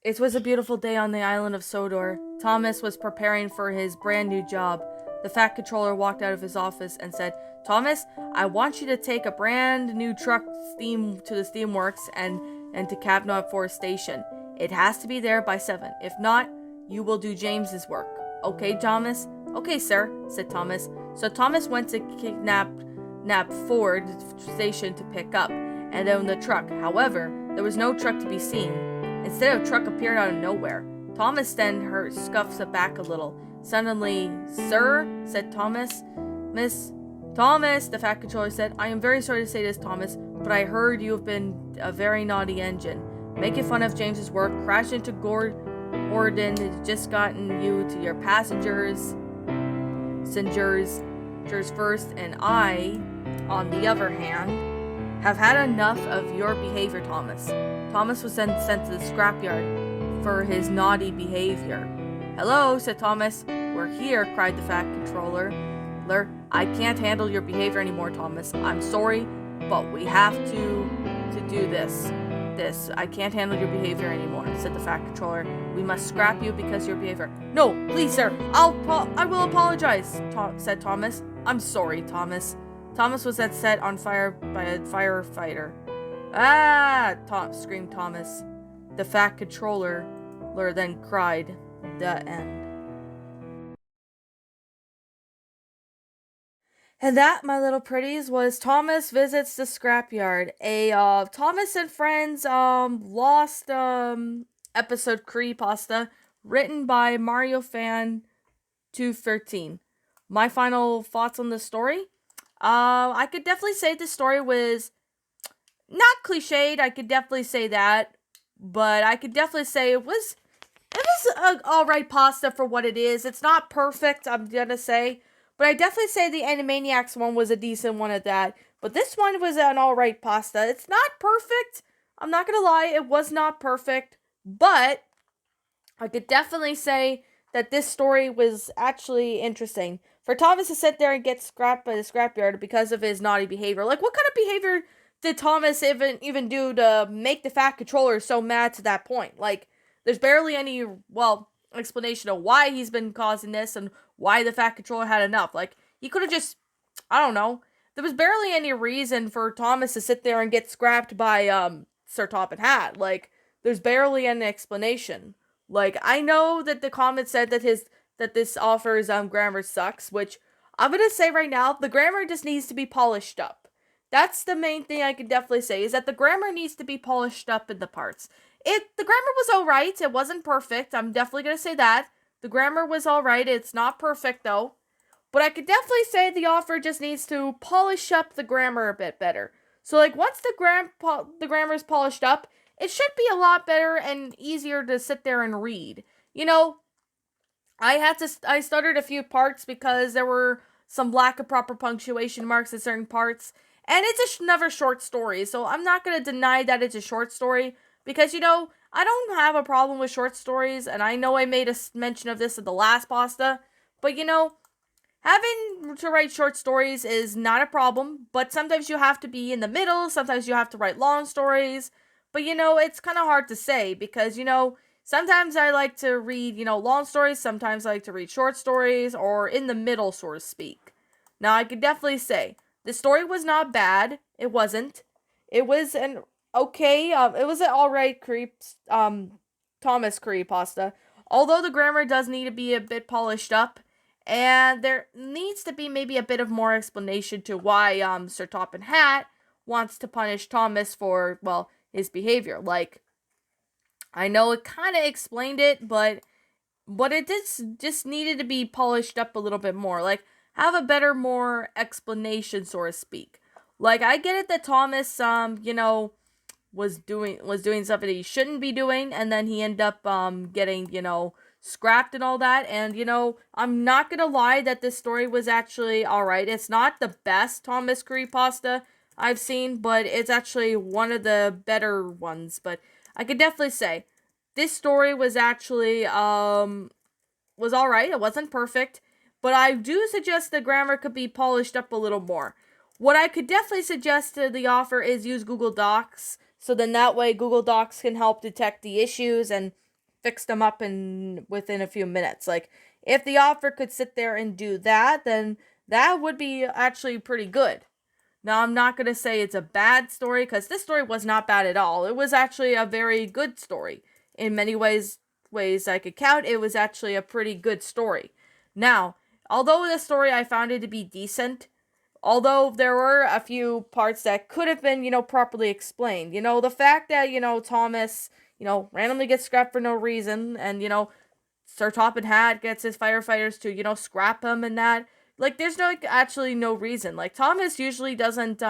It was a beautiful day on the island of Sodor. Thomas was preparing for his brand new job. The Fat Controller walked out of his office and said, Thomas, I want you to take a brand new truck steam to the steamworks and to Cavnot Forest Station. It has to be there by 7. If not, you will do James's work. Okay, Thomas? Okay, sir, said Thomas. So Thomas went to kidnap Ford Station to pick up, and own the truck. However, there was no truck to be seen. Instead, a truck appeared out of nowhere. Thomas then scuffs it back a little. Suddenly, sir, said Thomas. Miss Thomas, the Fat Controller said, I am very sorry to say this, Thomas, but I heard you have been a very naughty engine. Making fun of James's work, crashed into Gordon, has just gotten you to your passengers first, and I, on the other hand, have had enough of your behavior, Thomas. Thomas was then sent to the scrapyard for his naughty behavior. Hello, said Thomas. We're here, cried the Fat Controller. I can't handle your behavior anymore, Thomas. I'm sorry, but we have to do this. I can't handle your behavior anymore, said the Fat Controller. We must scrap you because of your behavior. No, please, sir. I will apologize, said Thomas. I'm sorry, Thomas. Thomas was then set on fire by a firefighter. Ah! Screamed Thomas. The Fat Controller then cried. The end. And that, my little pretties, was Thomas Visits the Scrapyard, a Thomas and Friends lost episode creepypasta written by Mario Fan 213. My final thoughts on the story? I could definitely say the story was not cliched. I could definitely say that, but I could definitely say it was a alright pasta for what it is. It's not perfect, I'm gonna say, but I definitely say the Animaniacs one was a decent one at that. But this one was an alright pasta. It's not perfect. I'm not gonna lie, it was not perfect, but I could definitely say that this story was actually interesting. For Thomas to sit there and get scrapped by the scrapyard because of his naughty behavior. Like, what kind of behavior did Thomas even do to make the Fat Controller so mad to that point? Like, there's barely any, explanation of why he's been causing this and why the Fat Controller had enough. Like, he could have just, I don't know. There was barely any reason for Thomas to sit there and get scrapped by, Sir Top and Hat. Like, there's barely any explanation. Like, I know that the comment said that this author's grammar sucks, which I'm gonna say right now, the grammar just needs to be polished up. That's the main thing I can definitely say, is that the grammar needs to be polished up in the parts. The grammar was alright, it wasn't perfect, I'm definitely gonna say that. The grammar was alright, it's not perfect though. But I could definitely say the author just needs to polish up the grammar a bit better. So, like, once the grammar is polished up, it should be a lot better and easier to sit there and read. You know, I stuttered a few parts because there were some lack of proper punctuation marks in certain parts. And it's another short story, so I'm not going to deny that it's a short story. Because, I don't have a problem with short stories, and I know I made a mention of this in the last pasta. But, having to write short stories is not a problem, but sometimes you have to be in the middle, sometimes you have to write long stories. But, it's kind of hard to say because, sometimes I like to read, long stories, sometimes I like to read short stories, or in the middle, so to speak. Now, I could definitely say, the story was not bad. It wasn't. It was an okay, it was an alright Thomas creepypasta. Although the grammar does need to be a bit polished up, and there needs to be maybe a bit of more explanation to why, Sir Top and Hat wants to punish Thomas for, his behavior. Like, I know it kind of explained it, but it just needed to be polished up a little bit more. Like, have a better, more explanation, so to speak. Like, I get it that Thomas, was doing something he shouldn't be doing, and then he ended up, getting, scrapped and all that. And, I'm not gonna lie that this story was actually alright. It's not the best Thomas creepypasta I've seen, but it's actually one of the better ones. But I could definitely say this story was actually was alright. It wasn't perfect, but I do suggest the grammar could be polished up a little more. What I could definitely suggest to the author is use Google Docs, so then that way Google Docs can help detect the issues and fix them up in within a few minutes. Like, if the author could sit there and do that, then that would be actually pretty good. Now, I'm not going to say it's a bad story, because this story was not bad at all. It was actually a very good story. In many ways I could count, it was actually a pretty good story. Now, although the story I found it to be decent, although there were a few parts that could have been, properly explained. The fact that, Thomas, randomly gets scrapped for no reason, and, Sir Toppin Hat gets his firefighters to, scrap him and that. Like, there's actually no reason. Like, Thomas usually doesn't,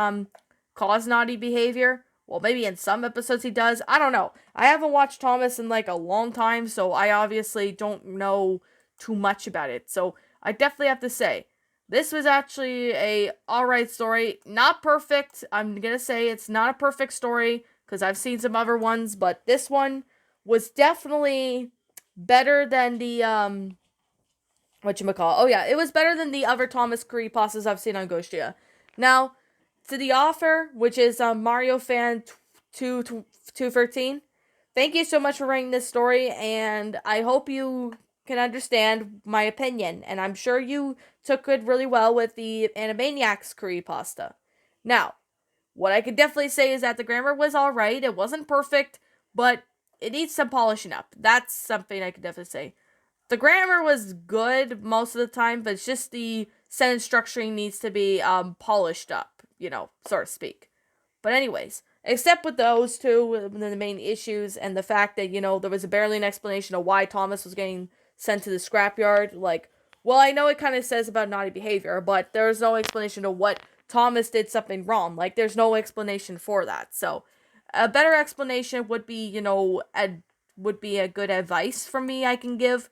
cause naughty behavior. Well, maybe in some episodes he does. I don't know. I haven't watched Thomas in, like, a long time, so I obviously don't know too much about it. So, I definitely have to say, this was actually a alright story. Not perfect. I'm gonna say it's not a perfect story, because I've seen some other ones, but this one was definitely better than the, whatchamacallit. Oh, yeah, it was better than the other Thomas creepypastas I've seen on Ghostia. Now, to the author, which is Mario Fan 213, thank you so much for writing this story, and I hope you can understand my opinion, and I'm sure you took it really well with the Animaniacs creepypasta. Now, what I could definitely say is that the grammar was alright. It wasn't perfect, but it needs some polishing up. That's something I could definitely say. The grammar was good most of the time, but it's just the sentence structuring needs to be polished up, so to speak. But anyways, except with those two, the main issues, and the fact that, there was barely an explanation of why Thomas was getting sent to the scrapyard. Like, well, I know it kind of says about naughty behavior, but there's no explanation of what Thomas did something wrong. Like, there's no explanation for that. So, a better explanation would be, would be a good advice from me I can give.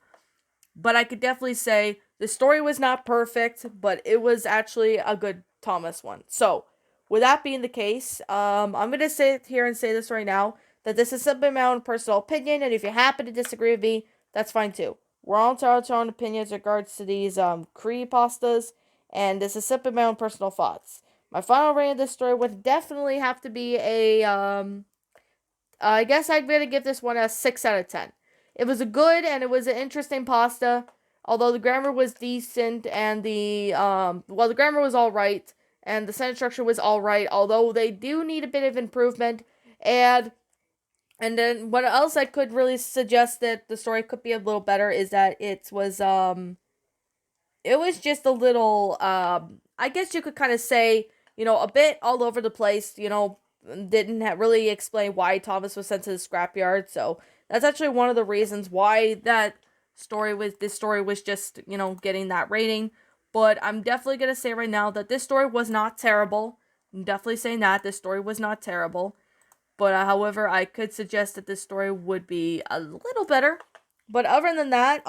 But I could definitely say the story was not perfect, but it was actually a good Thomas one. So, with that being the case, I'm going to sit here and say this right now, that this is simply my own personal opinion, and if you happen to disagree with me, that's fine too. We're all entitled to our own opinions in regards to these creepypastas, and this is simply my own personal thoughts. My final rating of this story would definitely have to be I guess I'd really give this one a 6 out of 10. It was a good and it was an interesting pasta, although the grammar was decent and the grammar was alright and the sentence structure was alright, although they do need a bit of improvement. And then what else I could really suggest that the story could be a little better is that it was just a little I guess you could kind of say, a bit all over the place, didn't really explain why Thomas was sent to the scrapyard. So that's actually one of the reasons why this story was just, getting that rating. But I'm definitely going to say right now that this story was not terrible. I'm definitely saying that this story was not terrible. But however, I could suggest that this story would be a little better. But other than that,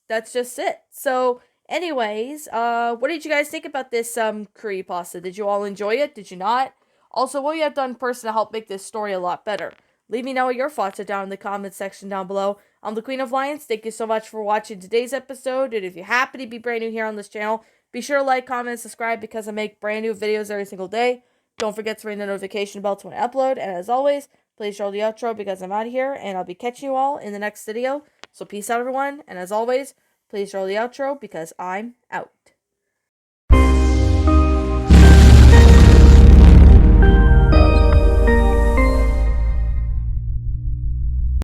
that's just it. So anyways, what did you guys think about this creepypasta? Did you all enjoy it? Did you not? Also, what you have done in person to help make this story a lot better? Leave me know what your thoughts are down in the comments section down below. I'm the Queen of Lions. Thank you so much for watching today's episode. And if you happen to be brand new here on this channel, be sure to like, comment, and subscribe because I make brand new videos every single day. Don't forget to ring the notification bell to when I upload. And as always, please show the outro because I'm out of here. And I'll be catching you all in the next video. So peace out, everyone. And as always, please show the outro because I'm out.